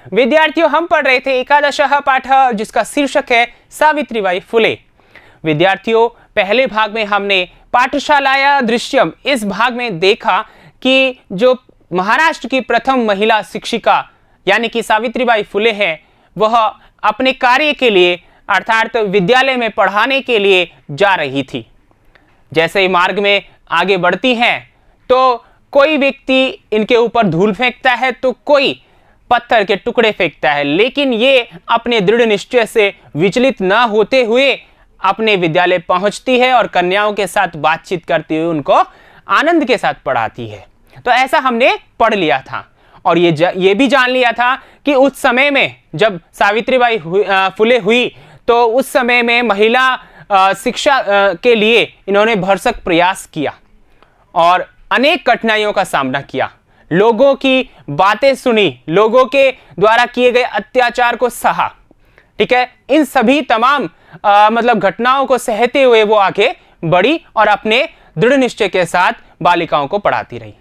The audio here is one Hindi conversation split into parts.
विद्यार्थियों, हम पढ़ रहे थे एकादशः पाठः, जिसका शीर्षक है सावित्रीबाई फुले। विद्यार्थियों, पहले भाग में हमने पाठशालाया दृश्यम इस भाग में देखा कि जो महाराष्ट्र की प्रथम महिला शिक्षिका यानी कि सावित्रीबाई फुले हैं, वह अपने कार्य के लिए अर्थात विद्यालय में पढ़ाने के लिए जा रही थी। जैसे ही मार्ग में आगे बढ़ती हैं तो कोई व्यक्ति इनके ऊपर धूल फेंकता है तो कोई पत्थर के टुकड़े फेंकता है, लेकिन ये अपने दृढ़ निश्चय से विचलित न होते हुए अपने विद्यालय पहुंचती है और कन्याओं के साथ बातचीत करती हुई उनको आनंद के साथ पढ़ाती है। तो ऐसा हमने पढ़ लिया था और ये भी जान लिया था कि उस समय में जब सावित्रीबाई फुले हुई तो उस समय में महिला शिक्षा के लिए इन्होंने भरसक प्रयास किया और अनेक कठिनाइयों का सामना किया, लोगों की बातें सुनी, लोगों के द्वारा किए गए अत्याचार को सहा। ठीक है, इन सभी तमाम मतलब घटनाओं को सहते हुए वो आगे बढ़ी और अपने दृढ़ निश्चय के साथ बालिकाओं को पढ़ाती रही।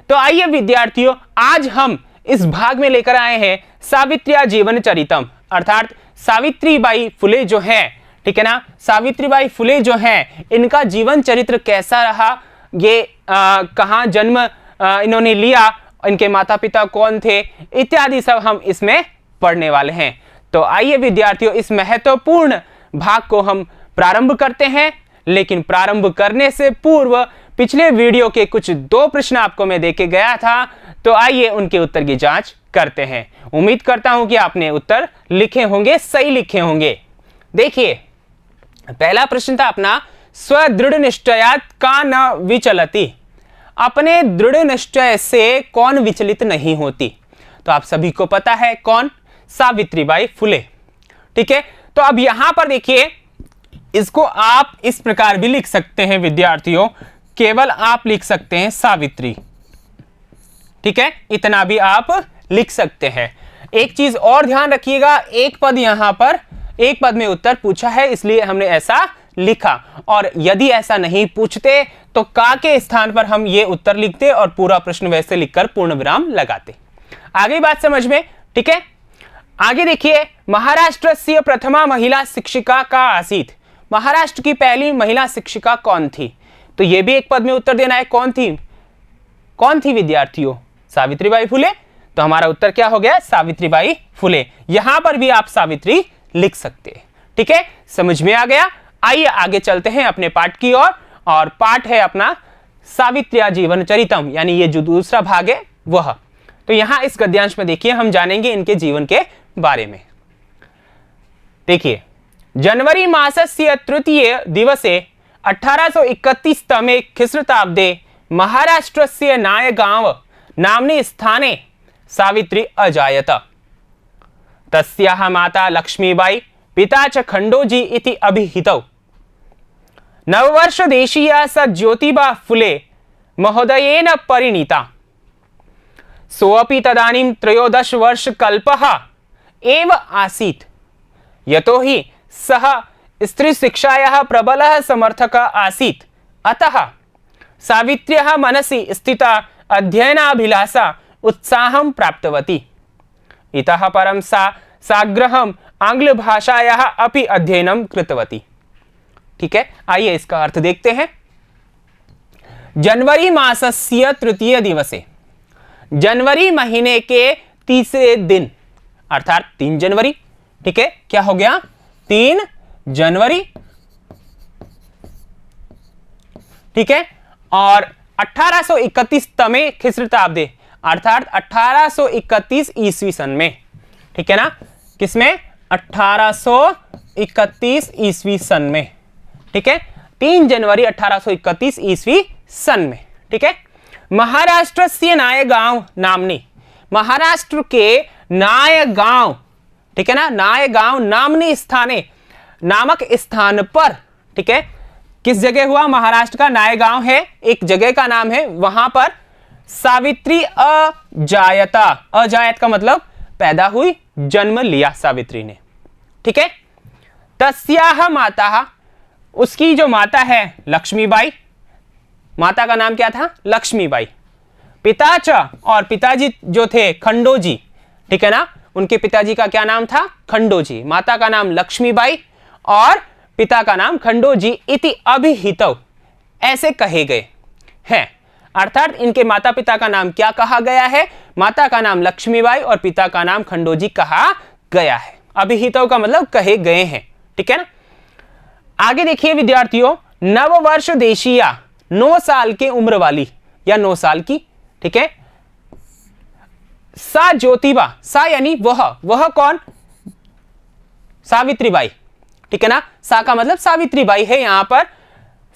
तो आइए विद्यार्थियों, आज हम इस भाग में लेकर आए हैं सावित्रिया जीवन चरितम, अर्थात सावित्रीबाई फुले जो है, ठीक है ना, सावित्रीबाई फुले जो है, इनका जीवन चरित्र कैसा रहा, ये कहाँ जन्म इन्होंने लिया, इनके माता पिता कौन थे, इत्यादि सब हम इसमें पढ़ने वाले हैं। तो आइए विद्यार्थियों, इस महत्वपूर्ण भाग को हम प्रारंभ करते हैं। लेकिन प्रारंभ करने से पूर्व पिछले वीडियो के कुछ 2 प्रश्न आपको मैं देके गया था, तो आइए उनके उत्तर की जांच करते हैं। उम्मीद करता हूं कि आपने उत्तर लिखे होंगे, सही लिखे होंगे। देखिए, पहला प्रश्न था अपना, स्वदृढ़ निश्चयात का न विचलति, अपने दृढ़ निश्चय से कौन विचलित नहीं होती। तो आप सभी को पता है कौन, सावित्रीबाई फुले। ठीक है, तो अब यहां पर देखिए, इसको आप इस प्रकार भी लिख सकते हैं विद्यार्थियों, केवल आप लिख सकते हैं सावित्री। ठीक है, इतना भी आप लिख सकते हैं। एक चीज और ध्यान रखिएगा, एक पद यहां पर एक पद में उत्तर पूछा है, इसलिए हमने ऐसा लिखा, और यदि ऐसा नहीं पूछते तो का के स्थान पर हम ये उत्तर लिखते और पूरा प्रश्न वैसे लिखकर पूर्ण विराम लगाते। आगे बात समझ में। ठीक है, आगे देखिए, महाराष्ट्र से प्रथमा महिला शिक्षिका का आसीत, महाराष्ट्र की पहली महिला शिक्षिका कौन थी। तो यह भी एक पद में उत्तर देना है, कौन थी विद्यार्थियों, सावित्रीबाई फुले। तो हमारा उत्तर क्या हो गया, सावित्रीबाई फुले। यहां पर भी आप सावित्री लिख सकते हैं। ठीक है, समझ में आ गया। आइए आगे चलते हैं अपने पाठ की ओर, और पाठ है अपना सावित्रिया जीवन चरितम, यानी ये जो दूसरा भाग है वह। तो यहां इस गद्यांश में देखिए, हम जानेंगे इनके जीवन के बारे में। देखिए, जनवरी मासस्य तृतीय दिवसे 1831 तमे ख्रीष्टाब्दे महाराष्ट्रस्य नायगांव नाम्नि स्थाने सावित्री अजायत। तस्याः माता लक्ष्मीबाई, पिता च खंडोजी इति अभिहितौ। नववर्षदेशीया स ज्योतिबा फुले महोदयेन परिणीता। सोऽपि तदानीं 13 वर्षकल्पः एव आसीत्, यतो हि सः स्त्रीशिक्षायाः प्रबलः समर्थकः आसीत्। अतः सावित्र्याः मनसि स्थिता अध्ययनाभिलाषा उत्साहं प्राप्तवती। इतः परं सा साग्रहम् आंग्लभाषायाः अपि अध्ययनं कृतवती। ठीक है, आइए इसका अर्थ देखते हैं। जनवरी मासस्य तृतीय दिवसे, जनवरी महीने के तीसरे दिन, अर्थात 3 जनवरी। ठीक है, क्या हो गया, 3 जनवरी। ठीक है, और 1831 तमे ख्रीष्टाब्दे, अर्थात 1831 ईस्वी सन में। ठीक है ना, किसमें, 1831 ईस्वी सन में। ठीक है, 3 जनवरी 1831 ईस्वी सन में। ठीक है, महाराष्ट्र से नायगांव नामनी, महाराष्ट्र के नायगांव, ठीक है ना, नायगांव नामनी स्थाने, नामक स्थान पर। ठीक है, किस जगह हुआ, महाराष्ट्र का नायगांव है, एक जगह का नाम है, वहां पर सावित्री अजायता, अजायत का मतलब पैदा हुई, जन्म लिया सावित्री ने। ठीक है, तस्याह माता, उसकी जो माता है लक्ष्मीबाई, माता का नाम क्या था, लक्ष्मीबाई। पिता च, और पिताजी जो थे खंडोजी, ठीक है ना, उनके पिताजी का क्या नाम था? खंडोजी। माता का नाम लक्ष्मीबाई और पिता का नाम खंडोजी इति अभिहितौ, ऐसे कहे गए हैं। अर्थात इनके माता पिता का नाम क्या कहा गया है? माता का नाम लक्ष्मीबाई और पिता का नाम खंडोजी कहा गया है। अभिहितौ का मतलब कहे गए हैं, ठीक है ना। आगे देखिए विद्यार्थियों, नववर्ष देशिया 9 साल के उम्र वाली या 9 साल की, ठीक है। सा ज्योतिबा, सा यानी वह कौन? सावित्रीबाई, ठीक है ना। सा का मतलब सावित्रीबाई है। यहां पर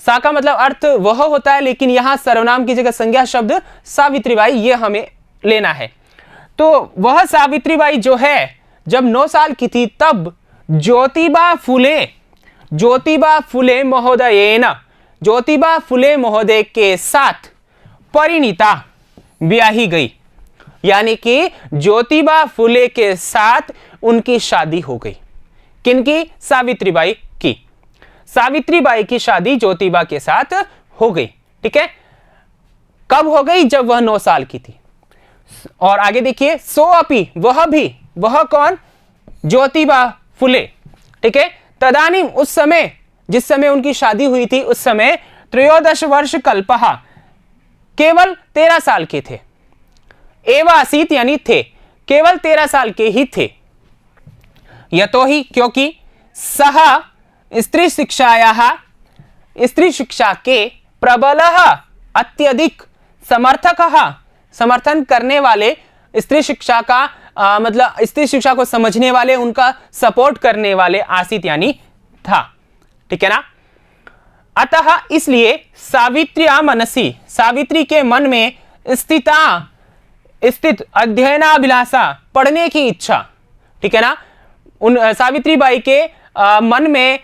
सा का मतलब अर्थ वह होता है, लेकिन यहां सर्वनाम की जगह संज्ञा शब्द सावित्रीबाई ये हमें लेना है। तो वह सावित्रीबाई जो है जब 9 साल की थी तब ज्योतिबा फुले महोदय के साथ परिणीता ब्याही गई, यानी कि ज्योतिबा फुले के साथ उनकी शादी हो गई। किनकी? सावित्रीबाई की। सावित्रीबाई की शादी ज्योतिबा के साथ हो गई, ठीक है। कब हो गई? जब वह 9 साल की थी। और आगे देखिए, सो अपी, वह कौन? ज्योतिबा फुले, ठीक है। तदानीम, उस समय, जिस समय उनकी शादी हुई थी उस समय 13 वर्ष कल्पहा, केवल 13 साल के थे। एव आसीत यानी थे, केवल 13 साल के ही थे। यतोहि, क्योंकि सह स्त्री शिक्षा के प्रबल अत्यधिक समर्थन करने वाले, स्त्री शिक्षा का मतलब स्त्री शिक्षा को समझने वाले, उनका सपोर्ट करने वाले आसित यानी था, ठीक है ना। अतः इसलिए सावित्र्या मनसी, सावित्री के मन में स्थित अध्ययनाभिलाषा, पढ़ने की इच्छा, ठीक है ना। उन सावित्रीबाई के मन में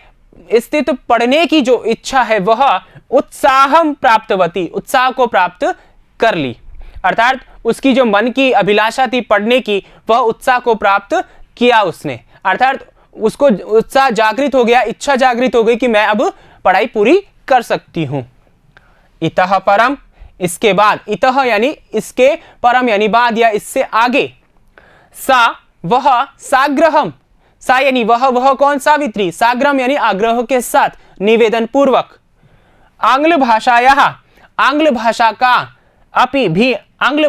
स्थित पढ़ने की जो इच्छा है वह उत्साहम प्राप्तवती, उत्साह को प्राप्त कर ली। अर्थात उसकी जो मन की अभिलाषा थी पढ़ने की, वह उत्साह को प्राप्त किया उसने। अर्थात उसको उत्साह जागृत हो गया, इच्छा जागृत हो गई कि मैं अब पढ़ाई पूरी कर सकती हूं। इतः परम, इसके बाद, इतः यानी इसके, परम यानी बाद या इससे आगे, सा वह साग्रहम, सा यानी वह कौन? सावित्री। साग्रम यानी आग्रह के साथ, निवेदन पूर्वक, आंग्ल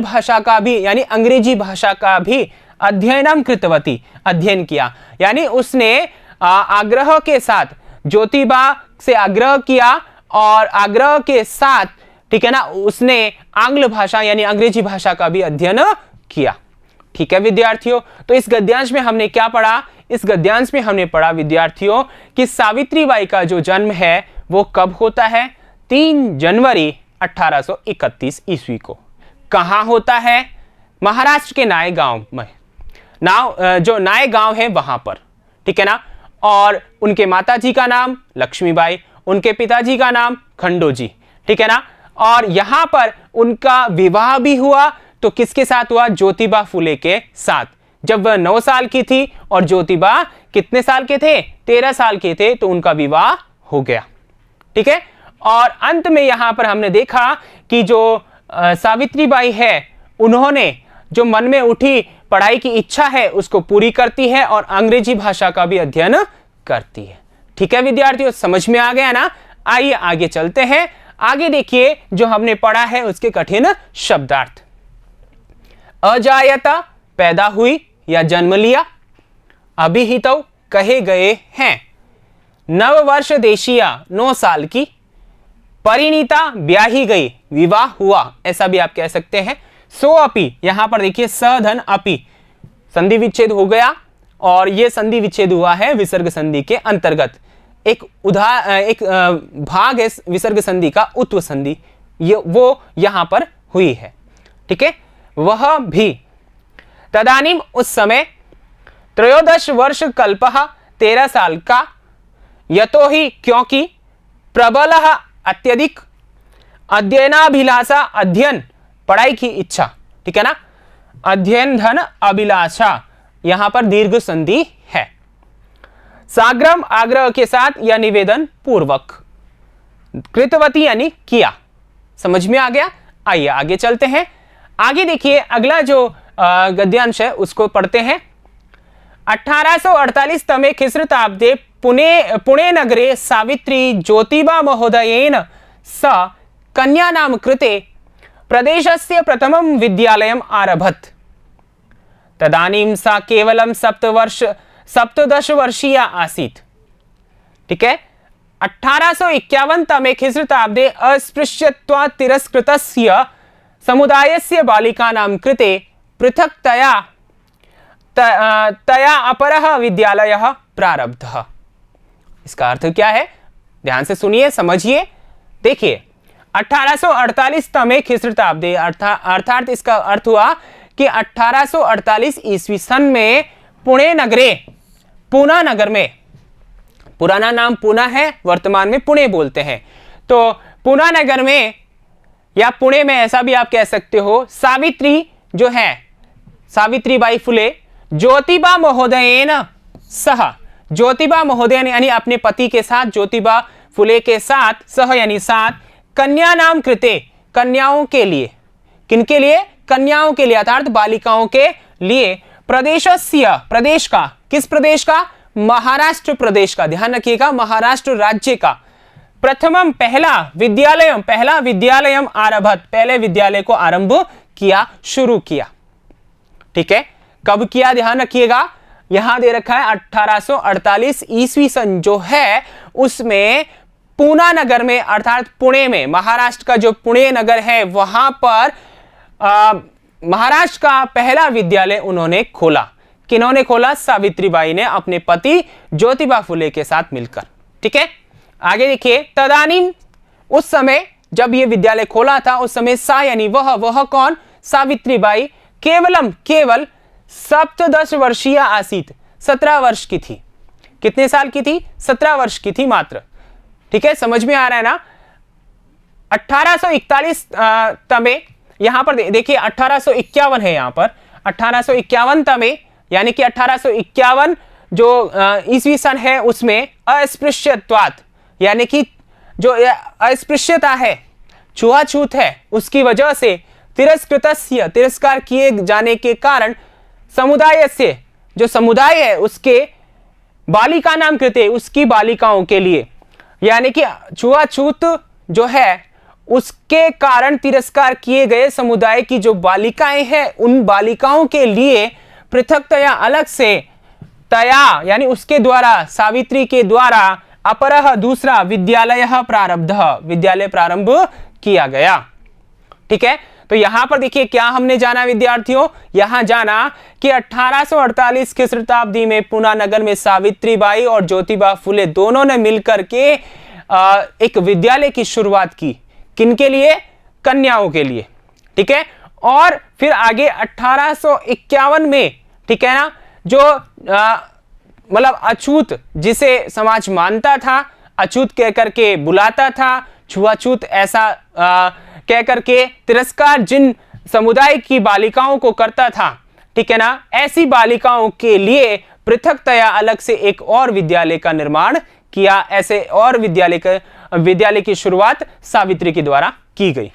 भाषा का भी यानी अंग्रेजी भाषा का भी अध्ययनम कृतवती, अध्ययन किया। यानी उसने आग्रह के साथ ज्योतिबा से आग्रह किया और आग्रह के साथ, ठीक है ना, उसने आंग्ल भाषा यानी अंग्रेजी भाषा का भी अध्ययन किया। ठीक है विद्यार्थियों, तो इस गद्यांश में हमने क्या पढ़ा? इस गद्यांश में हमने पढ़ा विद्यार्थियों कि सावित्रीबाई का जो जन्म है वो कब होता है? 3 जनवरी 1831 ईस्वी को। कहां होता है? महाराष्ट्र के नाय गांव में, जो नाय गांव है वहां पर, ठीक है ना। और उनके माताजी का नाम लक्ष्मीबाई, उनके पिताजी का नाम खंडोजी, ठीक है ना। और यहां पर उनका विवाह भी हुआ, तो किसके साथ हुआ? ज्योतिबा फुले के साथ। जब वह 9 साल की थी और ज्योतिबा कितने साल के थे? 13 साल के थे, तो उनका विवाह हो गया, ठीक है। और अंत में यहां पर हमने देखा कि जो सावित्रीबाई है, उन्होंने जो मन में उठी पढ़ाई की इच्छा है उसको पूरी करती है और अंग्रेजी भाषा का भी अध्ययन करती है। ठीक है विद्यार्थियों, समझ में आ गया ना? आइए आगे चलते हैं। आगे देखिए जो हमने पढ़ा है उसके कठिन शब्दार्थ। अजायता पैदा हुई या जन्म लिया, अभिहितौ कहे गए हैं, नववर्ष देशिया 9 साल की, परिणीता ब्याही गई, विवाह हुआ, ऐसा भी आप कह सकते हैं। सो अपि, यहां पर देखिए स धन अपि, संधि विच्छेद हो गया और यह संधि विच्छेद हुआ है विसर्ग संधि के अंतर्गत। एक भाग है विसर्ग संधि का, उत्व संधि, वो यहां पर हुई है, ठीक है। वह भी तदानीम, उस समय, 13 वर्ष कल्पः 13 साल का, यतो ही क्योंकि, प्रबल अत्यधिक, अध्ययनाभिलाषा अध्ययन पढ़ाई की इच्छा, ठीक है ना। अध्ययन धन अभिलाषा, यहां पर दीर्घ संधि है। साग्रम आग्रह के साथ या निवेदन पूर्वक, कृतवती यानी किया। समझ में आ गया? आइए आगे चलते हैं। आगे देखिए अगला जो गद्यांश है उसको पढ़ते हैं। 1848 तमे ख्रीष्टाब्दे पुणे नगरे सावित्री ज्योतिबा महोदयेन स कन्यानां कृते प्रदेशस्य प्रथमं विद्यालयम् आरभत। तदानीं सा केवलं 17 वर्षीया आसीत्। ठीक है, 1851 तमे ख्रीष्टाब्दे अस्पृश्यत्वात् तिरस्कृतस्य समुदायस्य बालिकानां कृते पृथक्तया तया अपरः विद्यालयः प्रारब्धः। इसका अर्थ क्या है, ध्यान से सुनिए, समझिए, देखिए। 1848 तमे ख्रीष्टाब्दे अर्थात इसका अर्थ हुआ कि 1848 ईस्वी सन में पुणे नगरे, पूना नगर में, पुराना नाम पूना है, वर्तमान में पुणे बोलते हैं, तो पूना नगर में या पुणे में, ऐसा भी आप कह सकते हो, सावित्री जो है, सावित्रीबाई फुले ज्योतिबा महोदयेन सह, ज्योतिबा महोदयन यानी अपने पति के साथ, ज्योतिबा फुले के साथ, सह यानी साथ, कन्या नाम कृते, कन्याओं के लिए, किनके लिए, कन्याओं के लिए अर्थात बालिकाओं के लिए, प्रदेशस्य, प्रदेश का, किस प्रदेश का, महाराष्ट्र प्रदेश का, ध्यान रखिएगा, महाराष्ट्र राज्य का, प्रथमम पहला विद्यालयम आरभत, पहले विद्यालय को आरंभ किया, शुरू किया। ठीक है, कब किया, ध्यान रखिएगा, यहां दे रखा है 1848 ईस्वी सन जो है उसमें पूना नगर में अर्थात पुणे में, महाराष्ट्र का जो पुणे नगर है वहां पर महाराष्ट्र का पहला विद्यालय उन्होंने खोला। किन्होंने खोला, सावित्रीबाई ने अपने पति ज्योतिबा फुले के साथ मिलकर। ठीक है, आगे देखिए, तदानीम, उस समय जब यह विद्यालय खोला था उस समय सा यानी वह कौन, सावित्रीबाई केवल 17 वर्षीय आसीत, 17 वर्ष की थी। कितने साल की थी, 17 वर्ष की थी मात्र। ठीक है, समझ में आ रहा है ना। 1841 तमे, यहां पर देखिए 1851 है, यहां पर 1851 तमे यानी कि 1851 जो ईस्वी सन है उसमें अस्पृश्यत्वात् यानी कि जो अस्पृश्यता है, छुआछूत है, उसकी वजह से तिरस्कृतस्य, तिरस्कार किए जाने के कारण, समुदाय से, जो समुदाय है उसके बालिका नाम कृते, उसकी बालिकाओं के लिए, यानी कि छुआछूत जो है उसके कारण तिरस्कार किए गए समुदाय की जो बालिकाएं हैं उन बालिकाओं के लिए पृथकतया, अलग से, तया यानी उसके द्वारा, सावित्री के द्वारा, अपरः दूसरा विद्यालय प्रारब्ध, विद्यालय प्रारंभ किया गया। ठीक है, तो यहां पर देखिए क्या हमने जाना विद्यार्थियों, यहां जाना कि 1848 की शताब्दी में पूना नगर में सावित्रीबाई और ज्योतिबा फुले दोनों ने मिलकर के एक विद्यालय की शुरुआत की। किनके लिए, कन्याओं के लिए। ठीक है, और फिर आगे 1851 में, ठीक है ना, जो मतलब अछूत जिसे समाज मानता था, अछूत कह करके बुलाता था, छुआछूत ऐसा कह करके तिरस्कार जिन समुदाय की बालिकाओं को करता था, ठीक है ना, ऐसी बालिकाओं के लिए पृथकतया अलग से एक और विद्यालय का निर्माण किया। ऐसे और विद्यालय की शुरुआत सावित्री के द्वारा की गई।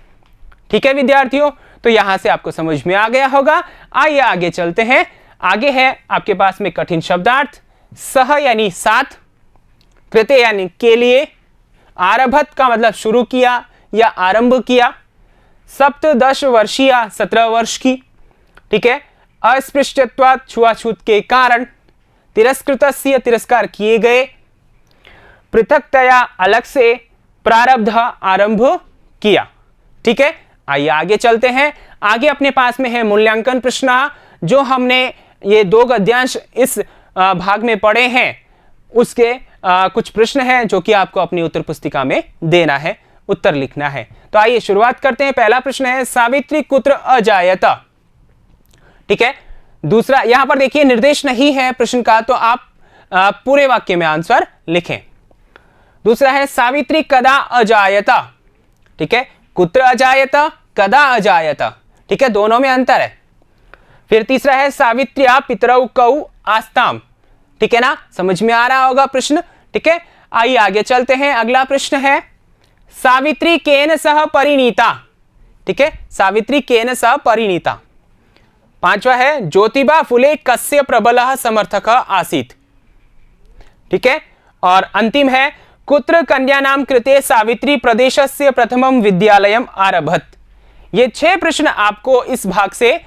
ठीक है विद्यार्थियों, तो यहां से आपको समझ में आ गया होगा। आइए आगे चलते हैं। आगे है आपके पास में कठिन शब्दार्थ। सह यानी साथ, कृते यानी के लिए, आरभत का मतलब शुरू किया या आरंभ किया, सप्तदश वर्षीय 17 वर्ष की। ठीक है, अस्पृश्यत्वात् छुआछूत के कारण, तिरस्कृतस्य तिरस्कार किए गए, पृथकतया अलग से, प्रारब्ध आरंभ किया। ठीक है, आइए आगे चलते हैं। आगे अपने पास में है मूल्यांकन प्रश्न, जो हमने ये 2 गद्यांश इस भाग में पढ़े हैं उसके कुछ प्रश्न हैं जो कि आपको अपनी उत्तर पुस्तिका में देना है, उत्तर लिखना है। तो आइए शुरुआत करते हैं। पहला प्रश्न है सावित्री कुत्र अजायत। ठीक है, दूसरा यहां पर देखिए निर्देश नहीं है प्रश्न का, तो आप पूरे वाक्य में आंसर लिखें। दूसरा है सावित्री कदा अजायत। ठीक है, कुत्र अजायत, कदा अजायत। ठीक है, दोनों में अंतर है। फिर तीसरा है सावित्र्या पितरौ कौ आस्ताम। ठीक है ना, समझ में आ रहा होगा प्रश्न। ठीक है, आइए आगे चलते हैं। अगला प्रश्न है सावित्री केन सह परिणीता। ठीक है, सावित्री केन सह परिणीता। पांचवा है ज्योतिबा फुले कस्य प्रबलः समर्थकः आसीत्। ठीक है, और अंतिम है कुत्र कन्यानां कृते सावित्री प्रदेशस्य प्रथमं विद्यालयम् आरभत। ये 6 प्रश्न आपको इस भाग से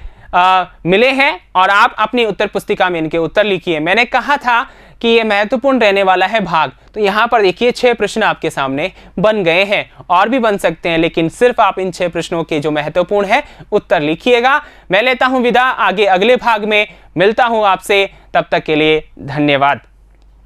मिले हैं और आप अपनी उत्तर पुस्तिका में इनके उत्तर लिखिए। मैंने कहा था कि ये महत्वपूर्ण रहने वाला है भाग, तो यहाँ पर देखिए 6 प्रश्न आपके सामने बन गए हैं, और भी बन सकते हैं, लेकिन सिर्फ आप इन 6 प्रश्नों के जो महत्वपूर्ण है उत्तर लिखिएगा। मैं लेता हूं विदा, आगे अगले भाग में मिलता हूं आपसे, तब तक के लिए धन्यवाद।